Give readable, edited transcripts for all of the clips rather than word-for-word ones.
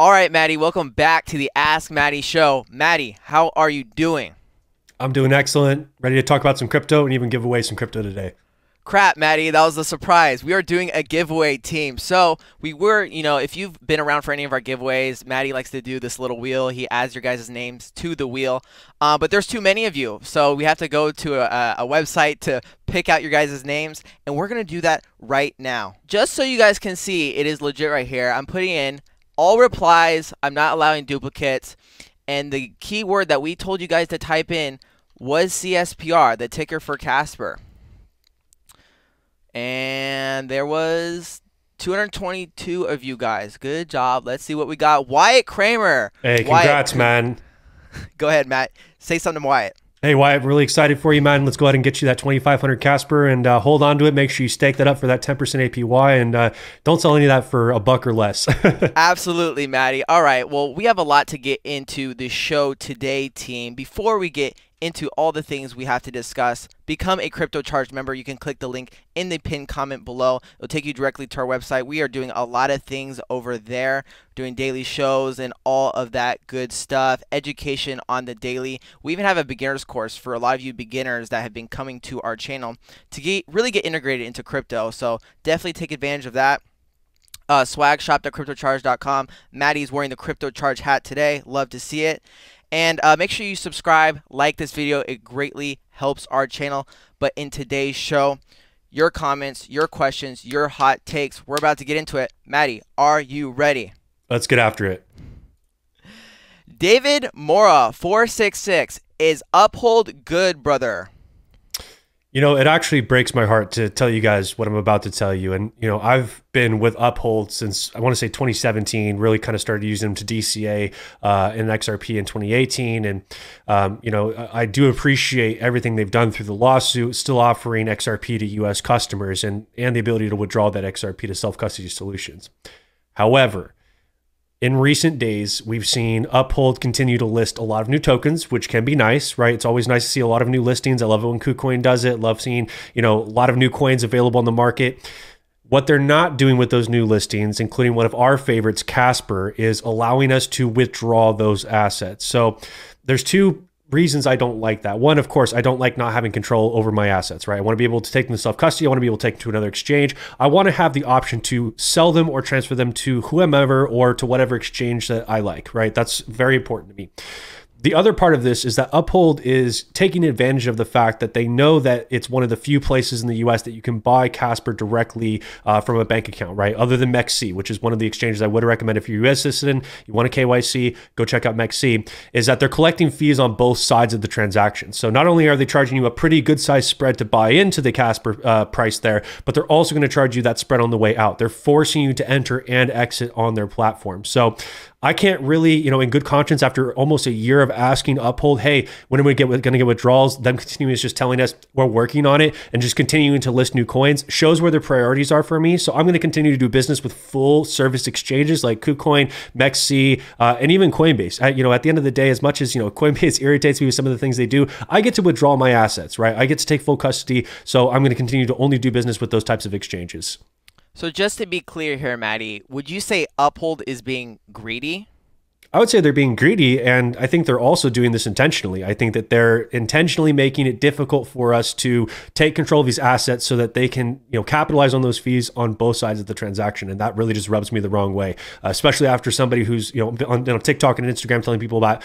All right, Maddie, welcome back to the Ask Maddie show. Maddie, how are you doing? I'm doing excellent. Ready to talk about some crypto and even give away some crypto today. Crap, Maddie, that was a surprise. We are doing a giveaway team. So we were, if you've been around for any of our giveaways, Maddie likes to do this little wheel. He adds your guys' names to the wheel. But there's too many of you. So we have to go to a website to pick out your guys' names. And we're going to do that right now. Just so you guys can see, it is legit right here. I'm putting in all replies. I'm not allowing duplicates. And the keyword that we told you guys to type in was CSPR, the ticker for Casper. And there was 222 of you guys. Good job. Let's see what we got. Wyatt Kramer. Hey, congrats, man. Go ahead, Matt. Say something to Wyatt. Hey, Wyatt, really excited for you, man. Let's go ahead and get you that 2,500 Casper and hold on to it. Make sure you stake that up for that 10% APY and don't sell any of that for $1 or less. Absolutely, Maddie. All right. Well, we have a lot to get into the show today, team. Before we get into all the things we have to discuss, become a Crypto Charge member. You can click the link in the pinned comment below. It'll take you directly to our website. We are doing a lot of things over there, doing daily shows and all of that good stuff, education on the daily. We even have a beginner's course for a lot of you beginners that have been coming to our channel to really get integrated into crypto. So definitely take advantage of that. Swag shop.cryptocharge.com. Maddie's wearing the Crypto Charge hat today. Love to see it. And make sure you subscribe, like this video. It greatly helps our channel. But in today's show, your comments, your questions, your hot takes, we're about to get into it. Maddie, are you ready? Let's get after it. David Mora 466, is Uphold good, brother? You know, it actually breaks my heart to tell you guys what I'm about to tell you. And, I've been with Uphold since, I want to say 2017, really kind of started using them to DCA in XRP in 2018. And, I do appreciate everything they've done through the lawsuit, still offering XRP to US customers and the ability to withdraw that XRP to self-custody solutions. However, in recent days, we've seen Uphold continue to list a lot of new tokens, which can be nice, right? It's always nice to see a lot of new listings. I love it when KuCoin does it. Love seeing, a lot of new coins available on the market. What they're not doing with those new listings, including one of our favorites, Casper, is allowing us to withdraw those assets. So there's two reasons I don't like that. One, of course, I don't like not having control over my assets, right? I want to be able to take them to self-custody. I want to be able to take them to another exchange. I want to have the option to sell them or transfer them to whomever or to whatever exchange that I like, right? That's very important to me. The other part of this is that Uphold is taking advantage of the fact that they know that it's one of the few places in the US that you can buy Casper directly from a bank account, right? Other than MEXC, which is one of the exchanges I would recommend if you're a US citizen, you want a KYC, go check out MEXC, is that they're collecting fees on both sides of the transaction. So not only are they charging you a pretty good sized spread to buy into the Casper price there, but they're also going to charge you that spread on the way out. They're forcing you to enter and exit on their platform. So I can't really, in good conscience, after almost a year of asking Uphold, hey, when are we going to get withdrawals? Them continuing just telling us we're working on it and just continuing to list new coins shows where their priorities are for me. So I'm going to continue to do business with full service exchanges like KuCoin, MEXC, and even Coinbase. At the end of the day, as much as, Coinbase irritates me with some of the things they do, I get to withdraw my assets, right? I get to take full custody. So I'm going to continue to only do business with those types of exchanges. So just to be clear here, Maddie, would you say Uphold is being greedy? I would say they're being greedy, and I think they're also doing this intentionally. I think that they're intentionally making it difficult for us to take control of these assets so that they can, capitalize on those fees on both sides of the transaction. And that really just rubs me the wrong way, especially after somebody who's, on TikTok and Instagram telling people about,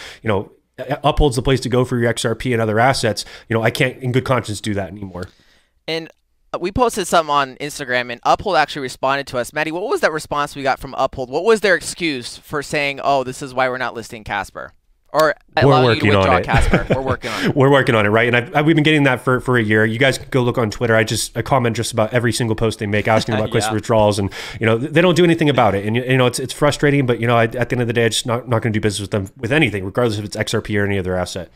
Uphold's the place to go for your XRP and other assets. I can't in good conscience do that anymore. And we posted something on Instagram, and Uphold actually responded to us. Maddie, what was that response we got from Uphold? What was their excuse for saying, oh, this is why we're not listing Casper? Or we're working on it. Casper. We're working on it. We're working on it, right? And we've been getting that for a year. You guys can go look on Twitter. I comment just about every single post they make asking about Casper withdrawals, and they don't do anything about it. And it's frustrating, but at the end of the day, I'm just not going to do business with them with anything, regardless if it's XRP or any other asset.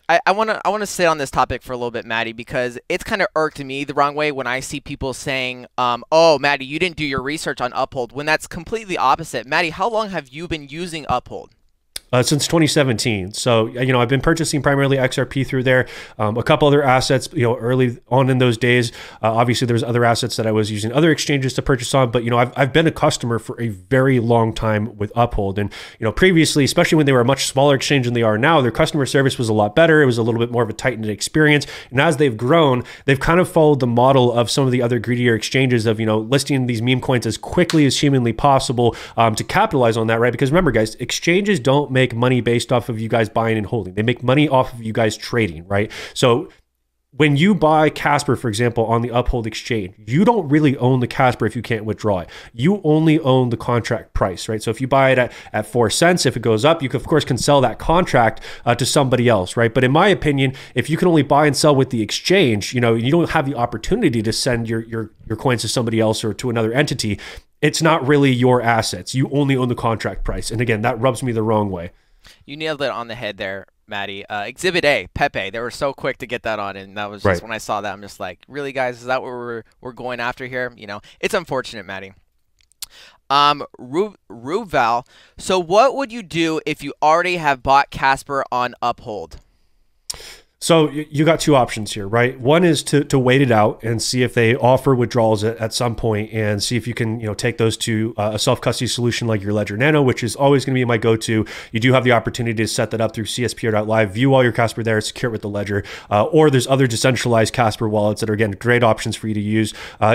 I want to sit on this topic for a little bit, Maddie, because it's kind of irked me the wrong way when I see people saying, oh, Maddie, you didn't do your research on Uphold, when that's completely opposite. Maddie, how long have you been using Uphold? Since 2017. So, I've been purchasing primarily XRP through there. A couple other assets, early on in those days. Obviously, there's other assets that I was using other exchanges to purchase on. But, I've been a customer for a very long time with Uphold. And, previously, especially when they were a much smaller exchange than they are now, their customer service was a lot better. It was a little bit more of a tight-knit experience. And as they've grown, they've kind of followed the model of some of the other greedier exchanges of, listing these meme coins as quickly as humanly possible to capitalize on that, right? Because remember, guys, exchanges don't make money based off of you guys buying and holding. They make money off of you guys trading, right? So when you buy Casper, for example, on the Uphold exchange, you don't really own the Casper if you can't withdraw it. You only own the contract price, right? So if you buy it at 4 cents, if it goes up, you of course can sell that contract to somebody else, right? But in my opinion, if you can only buy and sell with the exchange, you don't have the opportunity to send your coins to somebody else or to another entity. It's not really your assets. You only own the contract price. And again, that rubs me the wrong way. You nailed it on the head there, Maddie. Exhibit A, Pepe. They were so quick to get that on, and that was just when I saw that, I'm just like, really, guys, is that what we're going after here? It's unfortunate, Maddie. Ruval, so what would you do if you already have bought Casper on Uphold? So you got two options here, right? One is to wait it out and see if they offer withdrawals at some point and see if you can, take those to a self-custody solution like your Ledger Nano, which is always going to be my go-to. You do have the opportunity to set that up through CSPR.live, view all your Casper there, secure it with the Ledger, or there's other decentralized Casper wallets that are, again, great options for you to use.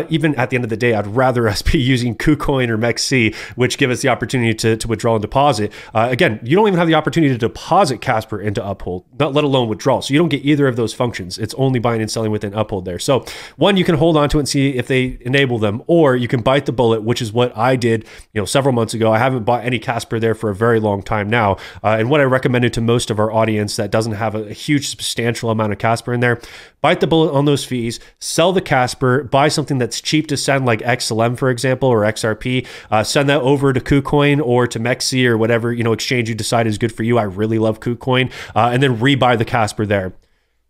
Even at the end of the day, I'd rather us be using KuCoin or MEXC, which give us the opportunity to withdraw and deposit. Again, you don't even have the opportunity to deposit Casper into Uphold, not let alone withdraw. So you don't get either of those functions. It's only buying and selling within Uphold there. So one, you can hold on to it and see if they enable them, or you can bite the bullet, which is what I did, several months ago. I haven't bought any Casper there for a very long time now. And what I recommended to most of our audience that doesn't have a huge substantial amount of Casper in there, bite the bullet on those fees, sell the Casper, buy something that's cheap to send like XLM, for example, or XRP, send that over to KuCoin or to MEXC or whatever, exchange you decide is good for you. I really love KuCoin, and then rebuy the Casper there.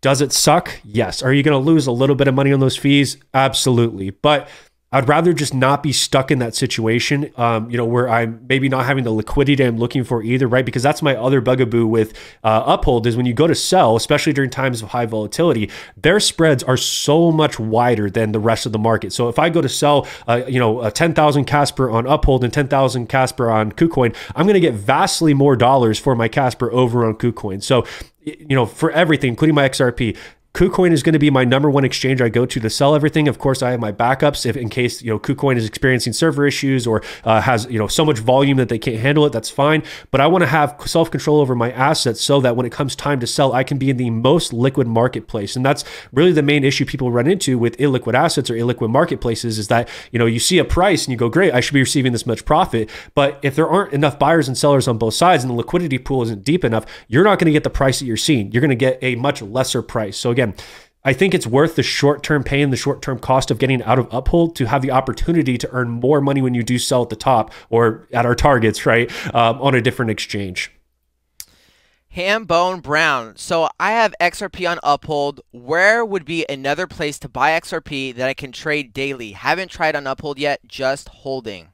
Does it suck? Yes. Are you going to lose a little bit of money on those fees? Absolutely. But I'd rather just not be stuck in that situation, where I'm maybe not having the liquidity I'm looking for either, right? Because that's my other bugaboo with Uphold is when you go to sell, especially during times of high volatility, their spreads are so much wider than the rest of the market. So if I go to sell, a 10,000 Casper on Uphold and 10,000 Casper on KuCoin, I'm going to get vastly more dollars for my Casper over on KuCoin. So, for everything, including my XRP, KuCoin is going to be my number one exchange I go to sell everything. Of course, I have my backups if in case KuCoin is experiencing server issues or has so much volume that they can't handle it. That's fine. But I want to have self-control over my assets so that when it comes time to sell, I can be in the most liquid marketplace. And that's really the main issue people run into with illiquid assets or illiquid marketplaces is that you see a price and you go, great, I should be receiving this much profit. But if there aren't enough buyers and sellers on both sides and the liquidity pool isn't deep enough, you're not going to get the price that you're seeing. You're going to get a much lesser price. So again, I think it's worth the short-term pain, the short-term cost of getting out of Uphold to have the opportunity to earn more money when you do sell at the top or at our targets, right, on a different exchange. Hambone Brown. So I have XRP on Uphold. Where would be another place to buy XRP that I can trade daily? Haven't tried on Uphold yet, just holding.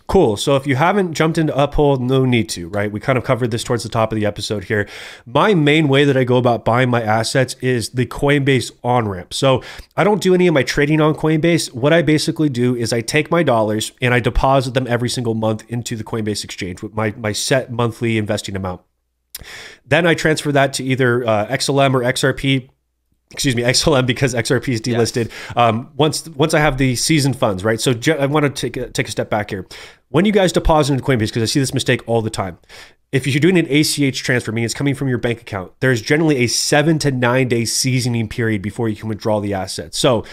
Cool. So if you haven't jumped into Uphold, no need to, right? We kind of covered this towards the top of the episode here. My main way that I go about buying my assets is the Coinbase on-ramp. So I don't do any of my trading on Coinbase. What I basically do is I take my dollars and I deposit them every single month into the Coinbase exchange with my set monthly investing amount. Then I transfer that to either XLM or XRP. Excuse me, XLM because XRP is delisted. Yes. Once I have the seasoned funds, right? So I want to take a step back here. When you guys deposit into Coinbase, because I see this mistake all the time, if you're doing an ACH transfer, meaning it's coming from your bank account, there's generally a 7 to 9 day seasoning period before you can withdraw the assets. So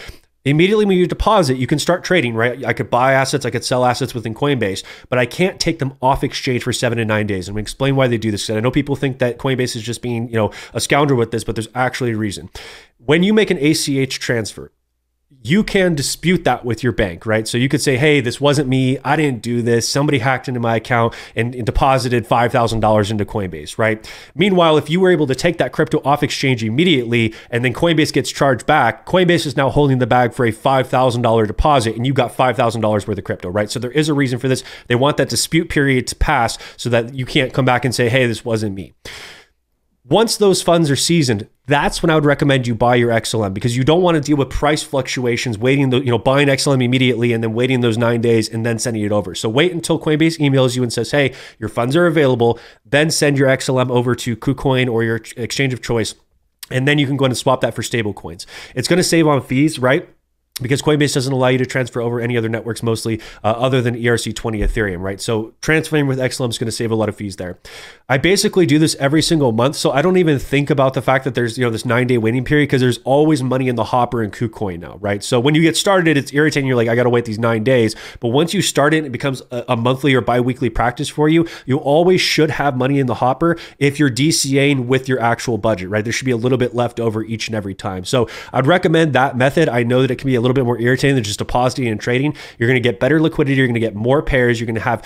immediately when you deposit, you can start trading, right? I could buy assets, I could sell assets within Coinbase, but I can't take them off exchange for 7 to 9 days. And we explain why they do this. And I know people think that Coinbase is just being, a scoundrel with this, but there's actually a reason. When you make an ACH transfer, you can dispute that with your bank, right? So you could say, hey, this wasn't me. I didn't do this. Somebody hacked into my account and deposited $5,000 into Coinbase, right? Meanwhile, if you were able to take that crypto off exchange immediately and then Coinbase gets charged back, Coinbase is now holding the bag for a $5,000 deposit and you got $5,000 worth of crypto, right? So there is a reason for this. They want that dispute period to pass so that you can't come back and say, hey, this wasn't me. Once those funds are seasoned, that's when I would recommend you buy your XLM, because you don't want to deal with price fluctuations, buying XLM immediately and then waiting those 9 days and then sending it over. So wait until Coinbase emails you and says, hey, your funds are available, then send your XLM over to KuCoin or your exchange of choice. And then you can go ahead and swap that for stable coins. It's going to save on fees, right? Because Coinbase doesn't allow you to transfer over any other networks, mostly other than ERC20 Ethereum, right? So transferring with XLM is going to save a lot of fees there. I basically do this every single month, so I don't even think about the fact that there's this 9-day waiting period, because there's always money in the hopper in KuCoin now, right? So when you get started, it's irritating. You're like, I got to wait these 9 days. But once you start it, it becomes a monthly or bi-weekly practice for you. You always should have money in the hopper if you're DCAing with your actual budget, right? There should be a little bit left over each and every time. So I'd recommend that method. I know that it can be a little bit more irritating than just depositing and trading. You're going to get better liquidity. You're going to get more pairs. You're going to have,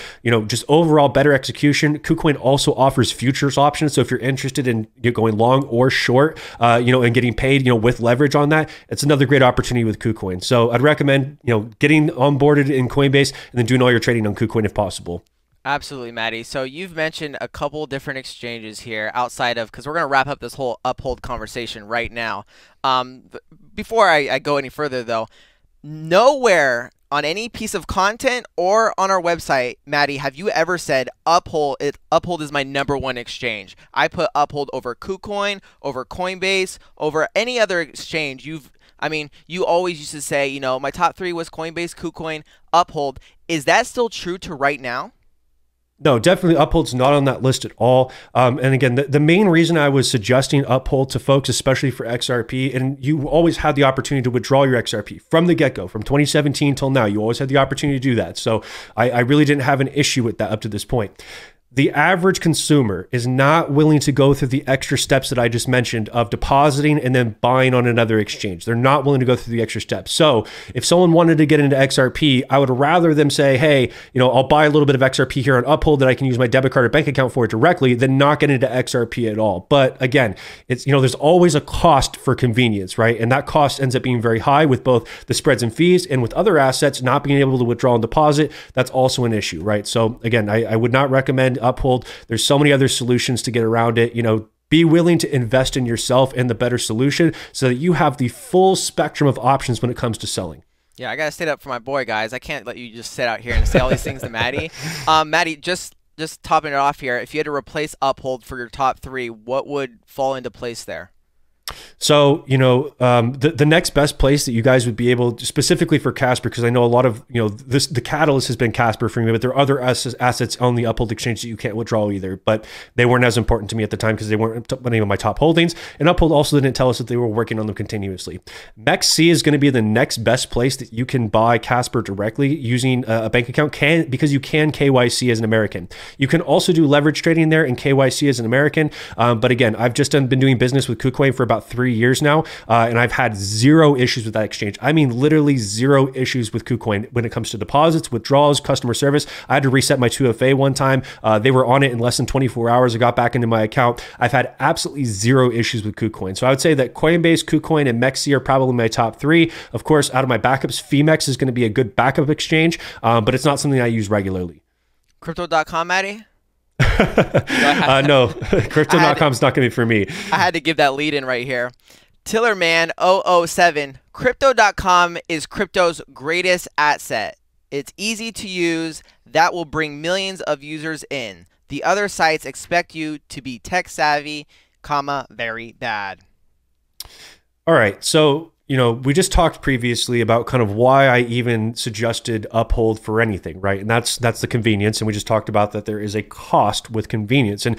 just overall better execution. KuCoin also offers futures options. So if you're interested in going long or short, and getting paid, with leverage on that, it's another great opportunity with KuCoin. So I'd recommend, getting onboarded in Coinbase and then doing all your trading on KuCoin if possible. Absolutely, Maddie. So you've mentioned a couple different exchanges here outside of, because we're going to wrap up this whole Uphold conversation right now. Before I go any further, though, nowhere on any piece of content or on our website, Maddie, have you ever said Uphold is my #1 exchange? I put Uphold over KuCoin, over Coinbase, over any other exchange. You always used to say, my top 3 was Coinbase, KuCoin, Uphold. Is that still true to right now? No, definitely Uphold's not on that list at all. And again, the main reason I was suggesting Uphold to folks, especially for XRP, and you always had the opportunity to withdraw your XRP from the get-go, from 2017 till now, you always had the opportunity to do that. So I really didn't have an issue with that up to this point. The average consumer is not willing to go through the extra steps that I just mentioned of depositing and then buying on another exchange. They're not willing to go through the extra steps. So if someone wanted to get into XRP, I would rather them say, hey, I'll buy a little bit of XRP here on Uphold that I can use my debit card or bank account for directly, than not get into XRP at all. But again, it's, there's always a cost for convenience, right? And that cost ends up being very high with both the spreads and fees, and with other assets not being able to withdraw and deposit, that's also an issue, right? So again, I would not recommend Uphold. There's so many other solutions to get around it. Be willing to invest in yourself and the better solution so that you have the full spectrum of options when it comes to selling. Yeah, I gotta stand up for my boy, guys. I can't let you just sit out here and say all these things to Maddie. Maddie, just topping it off here, if you had to replace Uphold for your top 3, what would fall into place there? So, the next best place that you guys would be able to, specifically for Casper, because I know a lot of, the catalyst has been Casper for me, but there are other assets on the Uphold exchange that you can't withdraw either, but they weren't as important to me at the time because they weren't any of my top holdings. And Uphold also didn't tell us that they were working on them continuously. MEXC is going to be the next best place that you can buy Casper directly using a bank account, because you can KYC as an American. You can also do leverage trading there and KYC as an American. But again, I've just been doing business with KuCoin for about 3 years now, and I've had 0 issues with that exchange. I mean, literally 0 issues with KuCoin when it comes to deposits, withdrawals, customer service. I had to reset my 2FA one time. They were on it in less than 24 hours. I got back into my account. I've had absolutely 0 issues with KuCoin. So I would say that Coinbase, KuCoin, and MEXC are probably my top 3. Of course, out of my backups, Femex is going to be a good backup exchange, but it's not something I use regularly. Crypto.com, Maddie? No, Crypto.com is not going to be for me. I had to give that lead in right here. Tillerman007, Crypto.com is crypto's greatest asset. It's easy to use. That will bring millions of users in. The other sites expect you to be tech savvy, very bad. All right, so we just talked previously about kind of why I even suggested Uphold for anything, right? And that's the convenience. And we just talked about that there is a cost with convenience. And,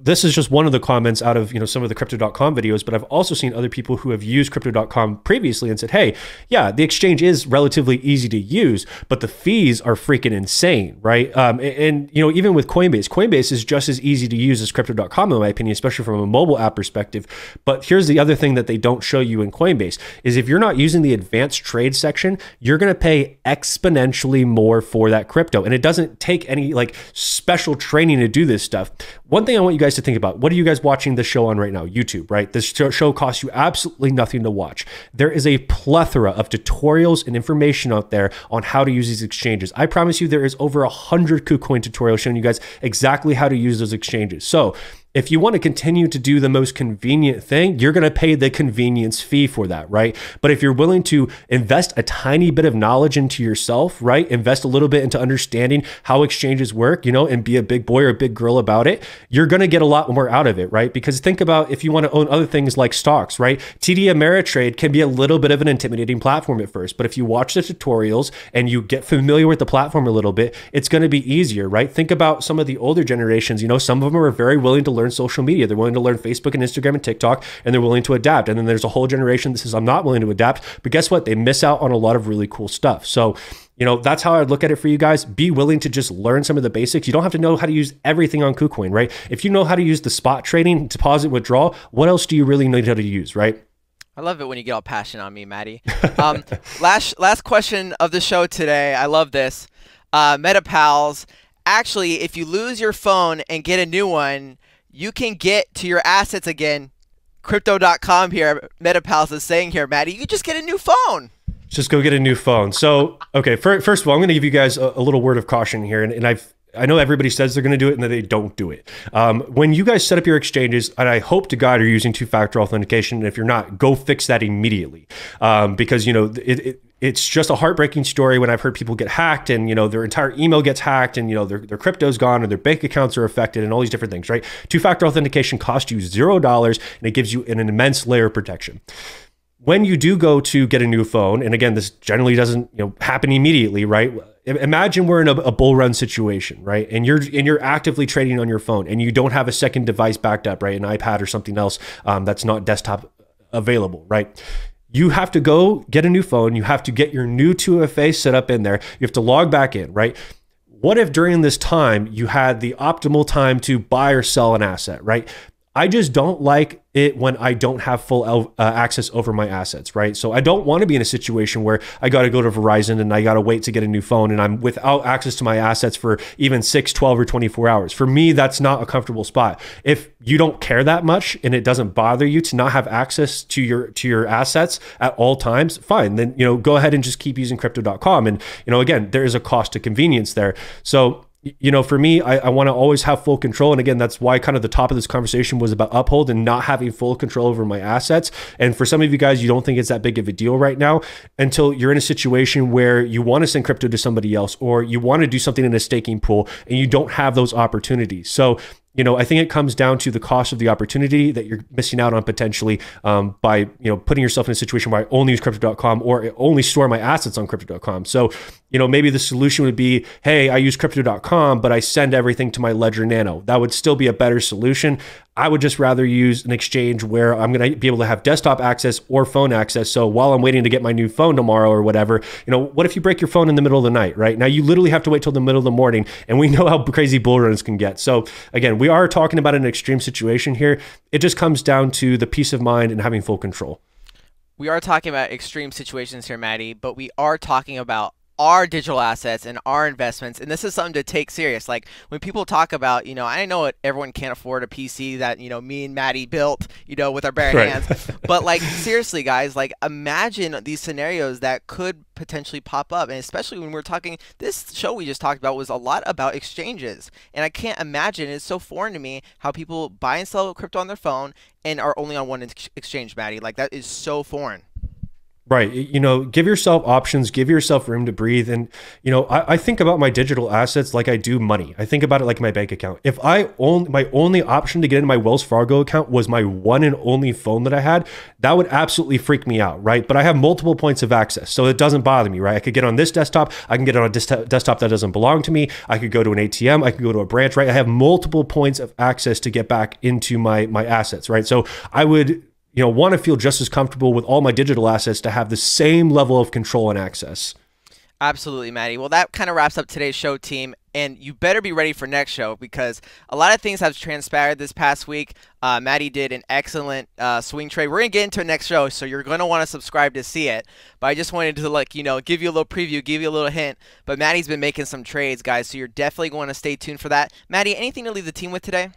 this is just one of the comments out of, some of the Crypto.com videos, but I've also seen other people who have used Crypto.com previously and said, hey, yeah, the exchange is relatively easy to use, but the fees are freaking insane, right? And even with Coinbase is just as easy to use as Crypto.com, in my opinion, especially from a mobile app perspective. But here's the other thing that they don't show you in Coinbase. is if you're not using the advanced trade section, you're going to pay exponentially more for that crypto. And it doesn't take any like special training to do this stuff. One thing I want you guys to think about, what are you guys watching this show on right now? YouTube, right? This show costs you absolutely nothing to watch. There is a plethora of tutorials and information out there on how to use these exchanges. I promise you there is over 100 KuCoin tutorials showing you guys exactly how to use those exchanges. So if you want to continue to do the most convenient thing, you're going to pay the convenience fee for that, right? But if you're willing to invest a tiny bit of knowledge into yourself, right? Invest a little bit into understanding how exchanges work, you know, and be a big boy or a big girl about it, you're going to get a lot more out of it, right? Because think about if you want to own other things like stocks, right? TD Ameritrade can be a little bit of an intimidating platform at first, but if you watch the tutorials and you get familiar with the platform a little bit, it's going to be easier, right? Think about some of the older generations, you know, some of them are very willing to learn social media. They're willing to learn Facebook and Instagram and TikTok, and they're willing to adapt. And then there's a whole generation that says, I'm not willing to adapt. But guess what? They miss out on a lot of really cool stuff. So, you know, that's how I'd look at it for you guys. Be willing to just learn some of the basics. You don't have to know how to use everything on KuCoin, right? If you know how to use the spot trading, deposit, withdrawal, what else do you really need how to use, right? I love it when you get all passionate on me, Maddie. Last question of the show today. I love this. MetaPals. Actually, if you lose your phone and get a new one, you can get to your assets again. Crypto.com here, MetaPals is saying here, Maddie, you can just get a new phone. Just go get a new phone. So, okay, first of all, I'm going to give you guys a little word of caution here, and I know everybody says they're going to do it and then they don't do it. When you guys set up your exchanges, and I hope to God you're using two-factor authentication, and if you're not, go fix that immediately. Because, you know, it's just a heartbreaking story when I've heard people get hacked and, you know, their entire email gets hacked and, you know, their crypto's gone or their bank accounts are affected and all these different things, right? Two-factor authentication costs you $0 and it gives you an immense layer of protection. When you do go to get a new phone, and again, this generally doesn't, you know, happen immediately, right? Imagine we're in a bull run situation, right? And you're actively trading on your phone and you don't have a second device backed up, right? An iPad or something else that's not desktop available, right? You have to go get a new phone. You have to get your new 2FA set up in there. You have to log back in, right? What if during this time you had the optimal time to buy or sell an asset, right? I just don't like it when I don't have full access over my assets, right? So I don't want to be in a situation where I got to go to Verizon and I got to wait to get a new phone and I'm without access to my assets for even 6, 12, or 24 hours. For me, that's not a comfortable spot. If you don't care that much and it doesn't bother you to not have access to your assets at all times, fine. Then, you know, go ahead and just keep using crypto.com. And, you know, again, there is a cost to convenience there. So, you know, for me, I want to always have full control. And again, that's why kind of the top of this conversation was about Uphold and not having full control over my assets. And for some of you guys, you don't think it's that big of a deal right now until you're in a situation where you want to send crypto to somebody else or you want to do something in a staking pool and you don't have those opportunities. So, you know, I think it comes down to the cost of the opportunity that you're missing out on potentially by, you know, putting yourself in a situation where I only use crypto.com or only store my assets on crypto.com. So, you know, maybe the solution would be, hey, I use crypto.com, but I send everything to my Ledger Nano. That would still be a better solution. I would just rather use an exchange where I'm going to be able to have desktop access or phone access. So while I'm waiting to get my new phone tomorrow or whatever, you know, what if you break your phone in the middle of the night, right? Now you literally have to wait till the middle of the morning, and we know how crazy bull runs can get. So again, we are talking about an extreme situation here. It just comes down to the peace of mind and having full control. We are talking about extreme situations here, Maddie, but we are talking about our digital assets and our investments, and this is something to take serious. Like when people talk about, you know, I know everyone can't afford a PC that, you know, me and Maddie built, you know, with our bare hands, but like seriously guys, like imagine these scenarios that could potentially pop up, and especially when we're talking, this show we just talked about was a lot about exchanges, and I can't imagine, it's so foreign to me how people buy and sell crypto on their phone and are only on one exchange, Maddie. Like that is so foreign. Right. You know, give yourself options, give yourself room to breathe. And, you know, I think about my digital assets like I do money. I think about it like my bank account. If my only option to get into my Wells Fargo account was my one and only phone that I had, that would absolutely freak me out, right? But I have multiple points of access, so it doesn't bother me, right? I could get on this desktop. I can get on a desktop that doesn't belong to me. I could go to an ATM. I could go to a branch, right? I have multiple points of access to get back into my assets, right? So I would, you know, want to feel just as comfortable with all my digital assets to have the same level of control and access. Absolutely, Maddie. Well, that kind of wraps up today's show, team. And you better be ready for next show because a lot of things have transpired this past week. Maddie did an excellent swing trade. We're going to get into the next show, so you're going to want to subscribe to see it. But I just wanted to, like, give you a little preview, give you a little hint. But Maddie's been making some trades, guys, so you're definitely going to stay tuned for that. Maddie, anything to leave the team with today?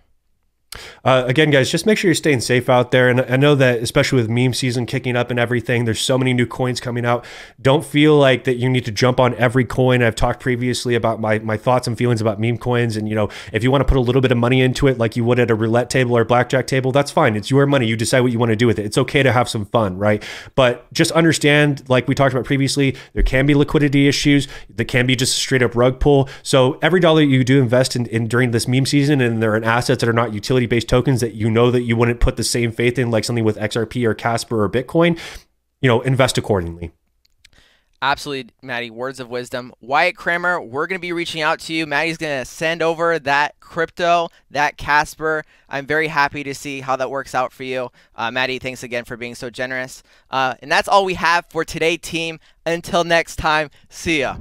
Again, guys, just make sure you're staying safe out there. And I know that especially with meme season kicking up and everything, there's so many new coins coming out. Don't feel like that you need to jump on every coin. I've talked previously about my thoughts and feelings about meme coins. And, if you want to put a little bit of money into it, like you would at a roulette table or blackjack table, that's fine. It's your money. You decide what you want to do with it. It's okay to have some fun, right? But just understand, like we talked about previously, there can be liquidity issues. There can be just a straight up rug pull. So every dollar you do invest in during this meme season, and they're in assets that are not utility-based tokens that that you wouldn't put the same faith in, like something with XRP or Casper or Bitcoin, invest accordingly. Absolutely, Maddie. Words of wisdom. Wyatt Kramer, we're going to be reaching out to you. Maddie's going to send over that crypto, that Casper. I'm very happy to see how that works out for you. Maddie, thanks again for being so generous. And that's all we have for today, team. Until next time, see ya.